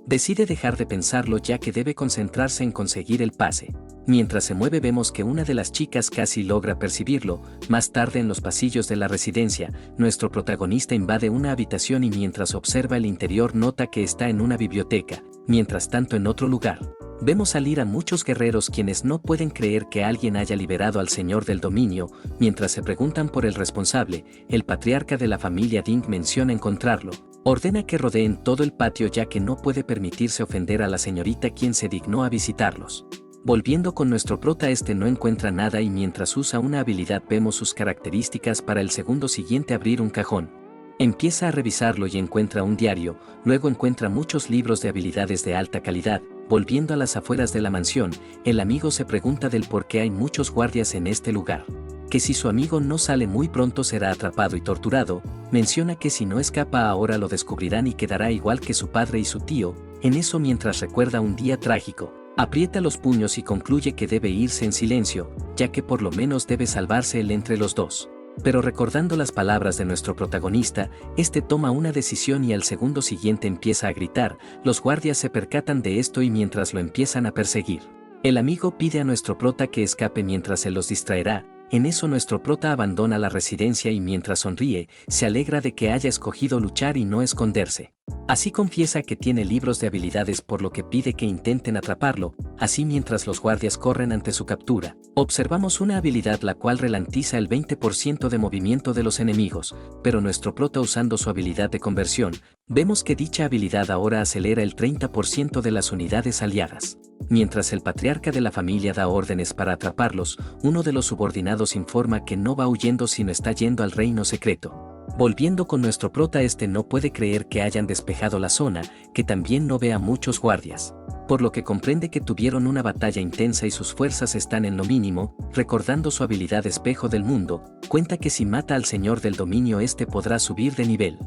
Decide dejar de pensarlo ya que debe concentrarse en conseguir el pase. Mientras se mueve vemos que una de las chicas casi logra percibirlo. Más tarde en los pasillos de la residencia, nuestro protagonista invade una habitación y mientras observa el interior nota que está en una biblioteca. Mientras tanto en otro lugar, vemos salir a muchos guerreros quienes no pueden creer que alguien haya liberado al señor del dominio. Mientras se preguntan por el responsable, el patriarca de la familia Ding menciona encontrarlo. Ordena que rodeen todo el patio ya que no puede permitirse ofender a la señorita quien se dignó a visitarlos. Volviendo con nuestro prota este no encuentra nada y mientras usa una habilidad vemos sus características para el segundo siguiente abrir un cajón. Empieza a revisarlo y encuentra un diario, luego encuentra muchos libros de habilidades de alta calidad. Volviendo a las afueras de la mansión, el amigo se pregunta del por qué hay muchos guardias en este lugar. Que si su amigo no sale muy pronto será atrapado y torturado. Menciona que si no escapa ahora lo descubrirán y quedará igual que su padre y su tío. En eso mientras recuerda un día trágico, aprieta los puños y concluye que debe irse en silencio, ya que por lo menos debe salvarse él entre los dos. Pero recordando las palabras de nuestro protagonista, este toma una decisión y al segundo siguiente empieza a gritar. Los guardias se percatan de esto y mientras lo empiezan a perseguir, el amigo pide a nuestro prota que escape mientras se los distraerá. En eso nuestro prota abandona la residencia y mientras sonríe, se alegra de que haya escogido luchar y no esconderse. Así confiesa que tiene libros de habilidades por lo que pide que intenten atraparlo. Así mientras los guardias corren ante su captura, observamos una habilidad la cual ralentiza el 20% de movimiento de los enemigos, pero nuestro prota usando su habilidad de conversión, vemos que dicha habilidad ahora acelera el 30% de las unidades aliadas. Mientras el patriarca de la familia da órdenes para atraparlos, uno de los subordinados informa que no va huyendo sino está yendo al reino secreto. Volviendo con nuestro prota, este no puede creer que hayan despejado la zona, que también no ve a muchos guardias. Por lo que comprende que tuvieron una batalla intensa y sus fuerzas están en lo mínimo. Recordando su habilidad espejo del mundo, cuenta que si mata al señor del dominio este podrá subir de nivel.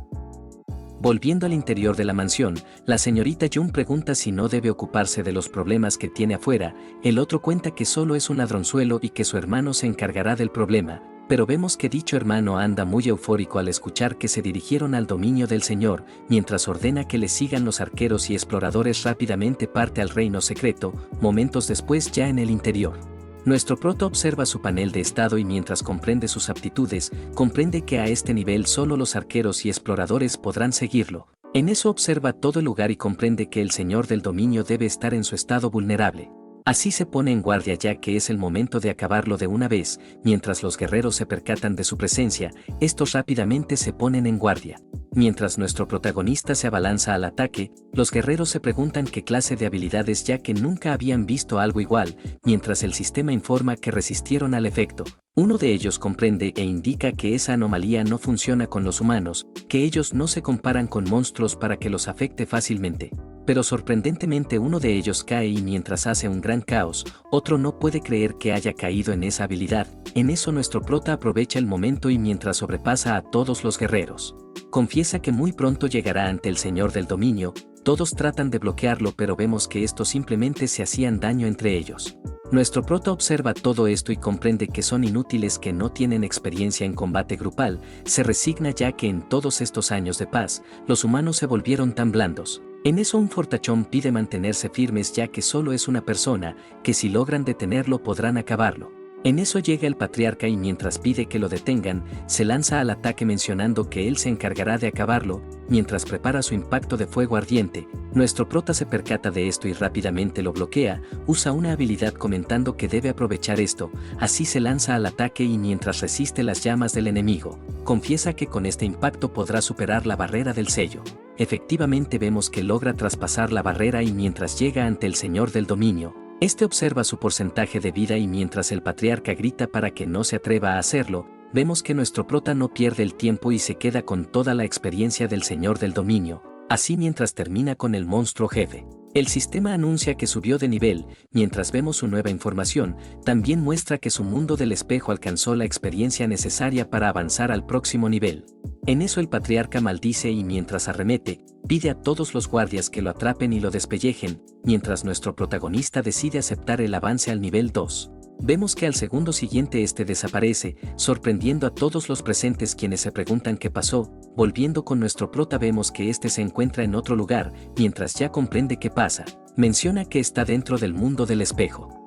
Volviendo al interior de la mansión, la señorita Jun pregunta si no debe ocuparse de los problemas que tiene afuera. El otro cuenta que solo es un ladronzuelo y que su hermano se encargará del problema, pero vemos que dicho hermano anda muy eufórico al escuchar que se dirigieron al dominio del señor, mientras ordena que le sigan los arqueros y exploradores. Rápidamente parte al reino secreto. Momentos después, ya en el interior, nuestro prota observa su panel de estado y mientras comprende sus aptitudes, comprende que a este nivel solo los arqueros y exploradores podrán seguirlo. En eso observa todo el lugar y comprende que el señor del dominio debe estar en su estado vulnerable. Así se pone en guardia ya que es el momento de acabarlo de una vez. Mientras los guerreros se percatan de su presencia, estos rápidamente se ponen en guardia. Mientras nuestro protagonista se abalanza al ataque, los guerreros se preguntan qué clase de habilidades ya que nunca habían visto algo igual, mientras el sistema informa que resistieron al efecto. Uno de ellos comprende e indica que esa anomalía no funciona con los humanos, que ellos no se comparan con monstruos para que los afecte fácilmente. Pero sorprendentemente uno de ellos cae y mientras hace un gran caos, otro no puede creer que haya caído en esa habilidad. En eso nuestro prota aprovecha el momento y mientras sobrepasa a todos los guerreros, confiesa que muy pronto llegará ante el señor del dominio. Todos tratan de bloquearlo pero vemos que estos simplemente se hacían daño entre ellos. Nuestro prota observa todo esto y comprende que son inútiles, que no tienen experiencia en combate grupal. Se resigna ya que en todos estos años de paz, los humanos se volvieron tan blandos. En eso un fortachón pide mantenerse firmes ya que solo es una persona, que si logran detenerlo podrán acabarlo. En eso llega el patriarca y mientras pide que lo detengan, se lanza al ataque mencionando que él se encargará de acabarlo. Mientras prepara su impacto de fuego ardiente, nuestro prota se percata de esto y rápidamente lo bloquea. Usa una habilidad comentando que debe aprovechar esto, así se lanza al ataque y mientras resiste las llamas del enemigo, confiesa que con este impacto podrá superar la barrera del sello. Efectivamente vemos que logra traspasar la barrera y mientras llega ante el señor del dominio, este observa su porcentaje de vida y mientras el patriarca grita para que no se atreva a hacerlo, vemos que nuestro prota no pierde el tiempo y se queda con toda la experiencia del señor del dominio. Así mientras termina con el monstruo jefe, el sistema anuncia que subió de nivel. Mientras vemos su nueva información, también muestra que su mundo del espejo alcanzó la experiencia necesaria para avanzar al próximo nivel. En eso el patriarca maldice y mientras arremete, pide a todos los guardias que lo atrapen y lo despellejen, mientras nuestro protagonista decide aceptar el avance al nivel 2. Vemos que al segundo siguiente este desaparece, sorprendiendo a todos los presentes quienes se preguntan qué pasó. Volviendo con nuestro prota vemos que este se encuentra en otro lugar, mientras ya comprende qué pasa, menciona que está dentro del mundo del espejo.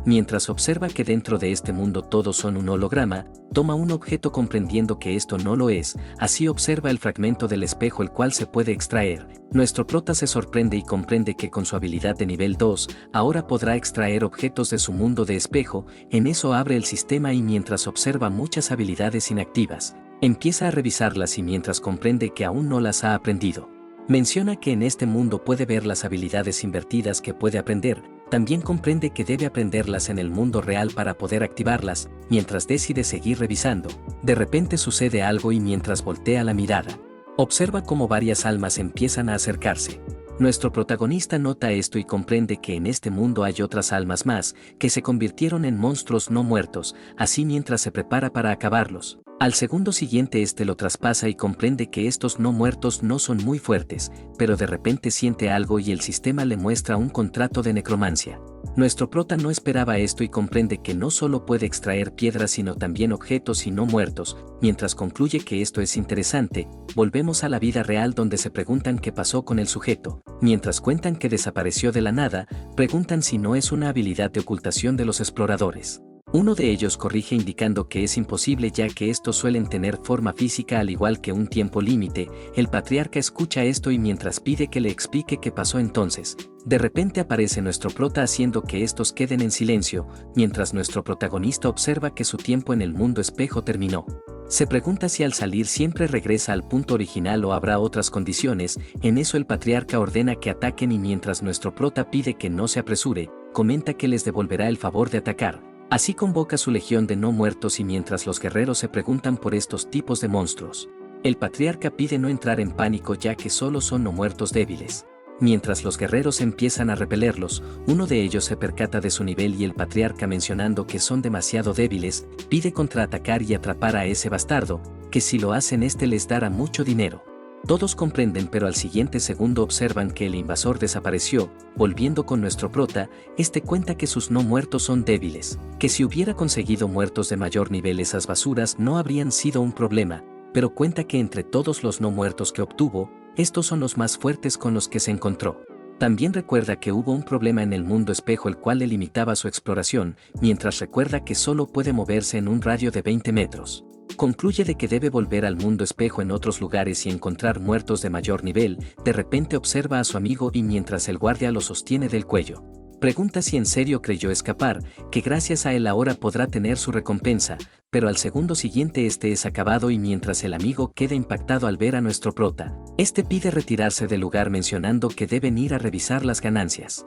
Mientras observa que dentro de este mundo todos son un holograma, toma un objeto comprendiendo que esto no lo es, así observa el fragmento del espejo el cual se puede extraer. Nuestro prota se sorprende y comprende que con su habilidad de nivel 2, ahora podrá extraer objetos de su mundo de espejo. En eso abre el sistema y mientras observa muchas habilidades inactivas, empieza a revisarlas y mientras comprende que aún no las ha aprendido. Menciona que en este mundo puede ver las habilidades invertidas que puede aprender. También comprende que debe aprenderlas en el mundo real para poder activarlas. Mientras decide seguir revisando, de repente sucede algo y mientras voltea la mirada, observa cómo varias almas empiezan a acercarse. Nuestro protagonista nota esto y comprende que en este mundo hay otras almas más, que se convirtieron en monstruos no muertos, así mientras se prepara para acabarlos. Al segundo siguiente este lo traspasa y comprende que estos no muertos no son muy fuertes, pero de repente siente algo y el sistema le muestra un contrato de necromancia. Nuestro prota no esperaba esto y comprende que no solo puede extraer piedras sino también objetos y no muertos. Mientras concluye que esto es interesante, volvemos a la vida real donde se preguntan qué pasó con el sujeto. Mientras cuentan que desapareció de la nada, preguntan si no es una habilidad de ocultación de los exploradores. Uno de ellos corrige indicando que es imposible ya que estos suelen tener forma física al igual que un tiempo límite. El patriarca escucha esto y mientras pide que le explique qué pasó entonces, de repente aparece nuestro prota haciendo que estos queden en silencio, mientras nuestro protagonista observa que su tiempo en el mundo espejo terminó. Se pregunta si al salir siempre regresa al punto original o habrá otras condiciones. En eso el patriarca ordena que ataquen y mientras nuestro prota pide que no se apresure, comenta que les devolverá el favor de atacar. Así convoca su legión de no muertos y mientras los guerreros se preguntan por estos tipos de monstruos, el patriarca pide no entrar en pánico ya que solo son no muertos débiles. Mientras los guerreros empiezan a repelerlos, uno de ellos se percata de su nivel y el patriarca mencionando que son demasiado débiles, pide contraatacar y atrapar a ese bastardo, que si lo hacen este les dará mucho dinero. Todos comprenden pero al siguiente segundo observan que el invasor desapareció, volviendo con nuestro prota, este cuenta que sus no muertos son débiles, que si hubiera conseguido muertos de mayor nivel esas basuras no habrían sido un problema, pero cuenta que entre todos los no muertos que obtuvo, estos son los más fuertes con los que se encontró. También recuerda que hubo un problema en el mundo espejo el cual le limitaba su exploración, mientras recuerda que solo puede moverse en un radio de 20 metros. Concluye de que debe volver al mundo espejo en otros lugares y encontrar muertos de mayor nivel, de repente observa a su amigo y mientras el guardia lo sostiene del cuello. Pregunta si en serio creyó escapar, que gracias a él ahora podrá tener su recompensa, pero al segundo siguiente este es acabado y mientras el amigo queda impactado al ver a nuestro prota, este pide retirarse del lugar mencionando que deben ir a revisar las ganancias.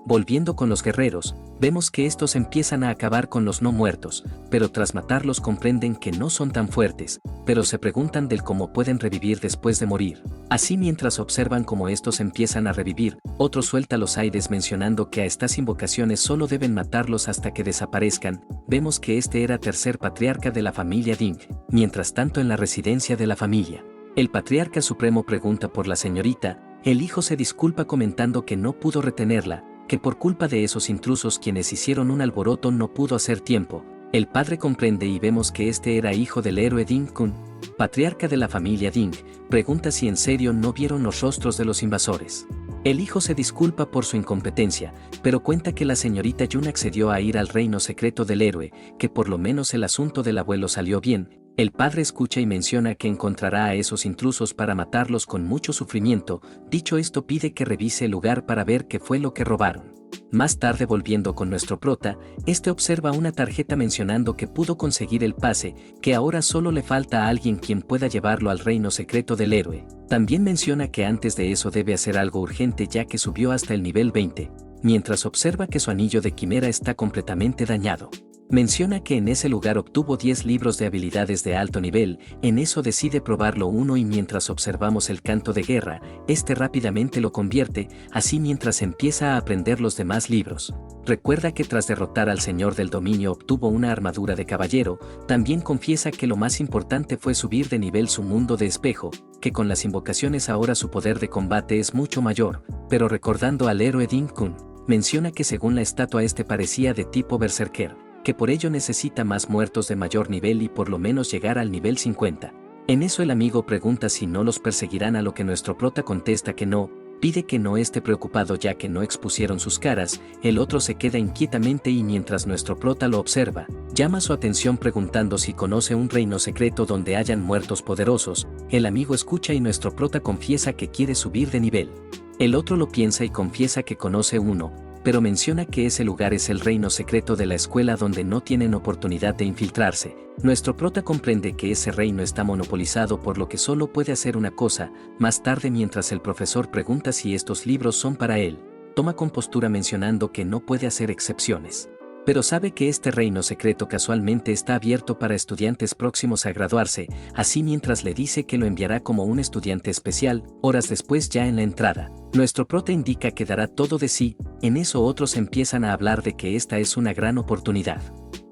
Volviendo con los guerreros, vemos que estos empiezan a acabar con los no muertos, pero tras matarlos comprenden que no son tan fuertes, pero se preguntan del cómo pueden revivir después de morir. Así mientras observan cómo estos empiezan a revivir, otro suelta los aires mencionando que a estas invocaciones solo deben matarlos hasta que desaparezcan. Vemos que este era tercer patriarca de la familia Ding, mientras tanto en la residencia de la familia. El patriarca supremo pregunta por la señorita, el hijo se disculpa comentando que no pudo retenerla, que por culpa de esos intrusos quienes hicieron un alboroto no pudo hacer tiempo. El padre comprende y vemos que este era hijo del héroe Ding Kun, patriarca de la familia Ding, pregunta si en serio no vieron los rostros de los invasores. El hijo se disculpa por su incompetencia, pero cuenta que la señorita Yun accedió a ir al reino secreto del héroe, que por lo menos el asunto del abuelo salió bien. El padre escucha y menciona que encontrará a esos intrusos para matarlos con mucho sufrimiento. Dicho esto pide que revise el lugar para ver qué fue lo que robaron. Más tarde volviendo con nuestro prota, este observa una tarjeta mencionando que pudo conseguir el pase, que ahora solo le falta a alguien quien pueda llevarlo al reino secreto del héroe. También menciona que antes de eso debe hacer algo urgente ya que subió hasta el nivel 20, mientras observa que su anillo de quimera está completamente dañado. Menciona que en ese lugar obtuvo 10 libros de habilidades de alto nivel, en eso decide probarlo uno y mientras observamos el canto de guerra, este rápidamente lo convierte, así mientras empieza a aprender los demás libros. Recuerda que tras derrotar al señor del dominio obtuvo una armadura de caballero, también confiesa que lo más importante fue subir de nivel su mundo de espejo, que con las invocaciones ahora su poder de combate es mucho mayor, pero recordando al héroe Ding Kun, menciona que según la estatua este parecía de tipo berserker, que por ello necesita más muertos de mayor nivel y por lo menos llegar al nivel 50. En eso el amigo pregunta si no los perseguirán, a lo que nuestro prota contesta que no, pide que no esté preocupado ya que no expusieron sus caras. El otro se queda inquietamente y mientras nuestro prota lo observa, llama su atención preguntando si conoce un reino secreto donde hayan muertos poderosos. El amigo escucha y nuestro prota confiesa que quiere subir de nivel. El otro lo piensa y confiesa que conoce uno, pero menciona que ese lugar es el reino secreto de la escuela donde no tienen oportunidad de infiltrarse. Nuestro prota comprende que ese reino está monopolizado por lo que solo puede hacer una cosa. Más tarde mientras el profesor pregunta si estos libros son para él, toma compostura mencionando que no puede hacer excepciones. Pero sabe que este reino secreto casualmente está abierto para estudiantes próximos a graduarse, así mientras le dice que lo enviará como un estudiante especial. Horas después ya en la entrada, nuestro prota indica que dará todo de sí. En eso otros empiezan a hablar de que esta es una gran oportunidad,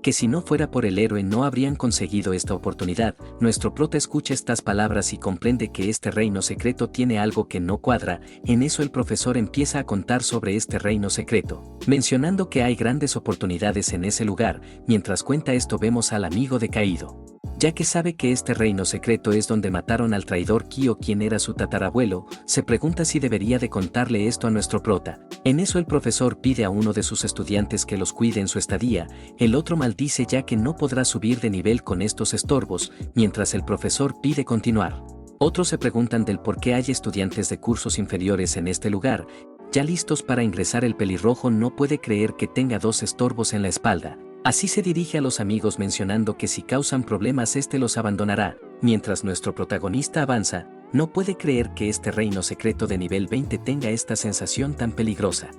que si no fuera por el héroe no habrían conseguido esta oportunidad. Nuestro prota escucha estas palabras y comprende que este reino secreto tiene algo que no cuadra. En eso el profesor empieza a contar sobre este reino secreto, mencionando que hay grandes oportunidades en ese lugar. Mientras cuenta esto vemos al amigo decaído, ya que sabe que este reino secreto es donde mataron al traidor Kyo quien era su tatarabuelo. Se pregunta si debería de contarle esto a nuestro prota. En eso el profesor pide a uno de sus estudiantes que los cuide en su estadía. El otro maldice ya que no podrá subir de nivel con estos estorbos, mientras el profesor pide continuar. Otros se preguntan del por qué hay estudiantes de cursos inferiores en este lugar. Ya listos para ingresar, el pelirrojo no puede creer que tenga 2 estorbos en la espalda. Así se dirige a los amigos mencionando que si causan problemas este los abandonará. Mientras nuestro protagonista avanza, no puede creer que este reino secreto de nivel 20 tenga esta sensación tan peligrosa.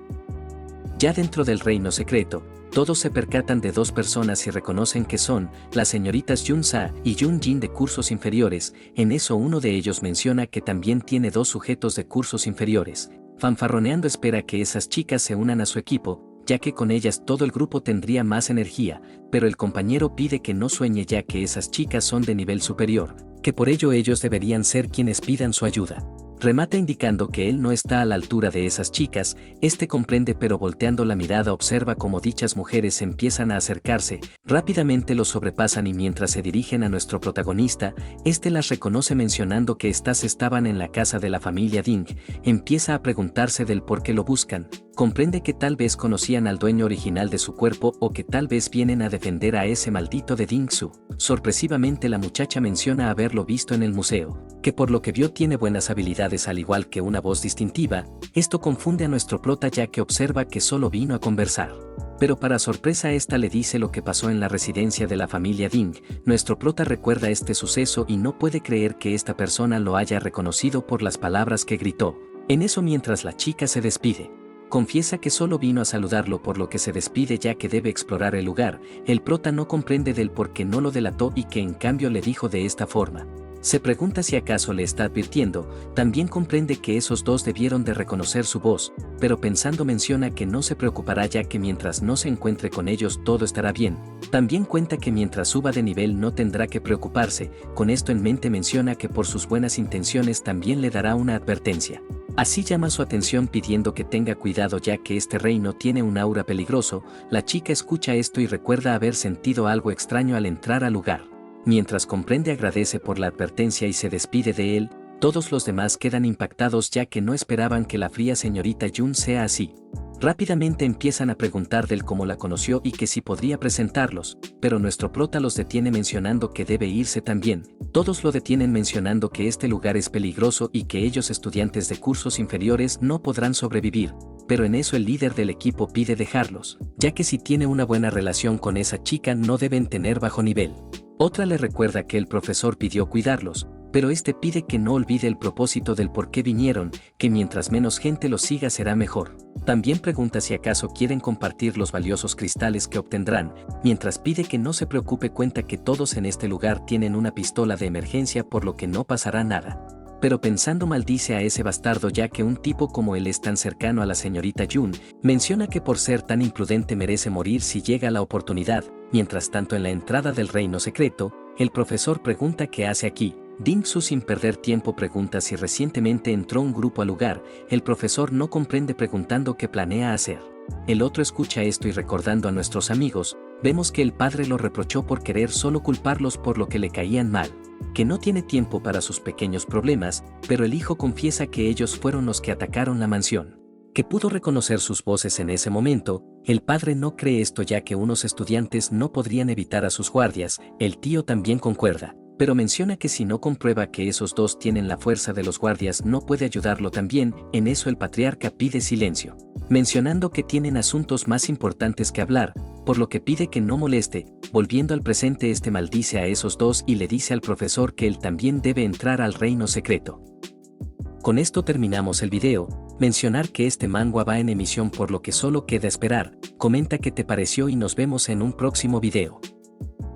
Ya dentro del reino secreto, Todos se percatan de dos personas y reconocen que son las señoritas Jun Sa y Jun Jin de cursos inferiores. En eso uno de ellos menciona que también tiene dos sujetos de cursos inferiores. Fanfarroneando espera que esas chicas se unan a su equipo, ya que con ellas todo el grupo tendría más energía, pero el compañero pide que no sueñe ya que esas chicas son de nivel superior, que por ello ellos deberían ser quienes pidan su ayuda. Remata indicando que él no está a la altura de esas chicas. Este comprende, pero volteando la mirada observa cómo dichas mujeres empiezan a acercarse, rápidamente los sobrepasan y mientras se dirigen a nuestro protagonista, este las reconoce mencionando que estas estaban en la casa de la familia Ding. Empieza a preguntarse del por qué lo buscan. Comprende que tal vez conocían al dueño original de su cuerpo o que tal vez vienen a defender a ese maldito de Ding Su. Sorpresivamente la muchacha menciona haberlo visto en el museo, que por lo que vio tiene buenas habilidades al igual que una voz distintiva. Esto confunde a nuestro prota ya que observa que solo vino a conversar. Pero para sorpresa esta le dice lo que pasó en la residencia de la familia Ding. Nuestro prota recuerda este suceso y no puede creer que esta persona lo haya reconocido por las palabras que gritó. En eso mientras la chica se despide, confiesa que solo vino a saludarlo por lo que se despide ya que debe explorar el lugar. El prota no comprende del por qué no lo delató y que en cambio le dijo de esta forma. Se pregunta si acaso le está advirtiendo. También comprende que esos dos debieron de reconocer su voz, pero pensando menciona que no se preocupará ya que mientras no se encuentre con ellos todo estará bien. También cuenta que mientras suba de nivel no tendrá que preocuparse. Con esto en mente menciona que por sus buenas intenciones también le dará una advertencia. Así llama su atención pidiendo que tenga cuidado ya que este reino tiene un aura peligroso. La chica escucha esto y recuerda haber sentido algo extraño al entrar al lugar. Mientras comprende agradece por la advertencia y se despide de él. Todos los demás quedan impactados ya que no esperaban que la fría señorita Jun sea así. Rápidamente empiezan a preguntar del cómo la conoció y que si podría presentarlos, pero nuestro prota los detiene mencionando que debe irse también. Todos lo detienen mencionando que este lugar es peligroso y que ellos estudiantes de cursos inferiores no podrán sobrevivir, pero en eso el líder del equipo pide dejarlos, ya que si tiene una buena relación con esa chica no deben tener bajo nivel. Otra le recuerda que el profesor pidió cuidarlos, pero este pide que no olvide el propósito del por qué vinieron, que mientras menos gente los siga será mejor. También pregunta si acaso quieren compartir los valiosos cristales que obtendrán, mientras pide que no se preocupe, cuenta que todos en este lugar tienen una pistola de emergencia por lo que no pasará nada. Pero pensando maldice a ese bastardo ya que un tipo como él es tan cercano a la señorita Jun, menciona que por ser tan imprudente merece morir si llega la oportunidad. Mientras tanto en la entrada del reino secreto, el profesor pregunta qué hace aquí. Ding Su sin perder tiempo pregunta si recientemente entró un grupo al lugar. El profesor no comprende preguntando qué planea hacer. El otro escucha esto y recordando a nuestros amigos, vemos que el padre lo reprochó por querer solo culparlos por lo que le caían mal, que no tiene tiempo para sus pequeños problemas, pero el hijo confiesa que ellos fueron los que atacaron la mansión, que pudo reconocer sus voces en ese momento. El padre no cree esto ya que unos estudiantes no podrían evitar a sus guardias. El tío también concuerda, pero menciona que si no comprueba que esos dos tienen la fuerza de los guardias no puede ayudarlo también. En eso el patriarca pide silencio, mencionando que tienen asuntos más importantes que hablar, por lo que pide que no moleste. Volviendo al presente este maldice a esos dos y le dice al profesor que él también debe entrar al reino secreto. Con esto terminamos el video. Mencionar que este manga va en emisión por lo que solo queda esperar. Comenta qué te pareció y nos vemos en un próximo video.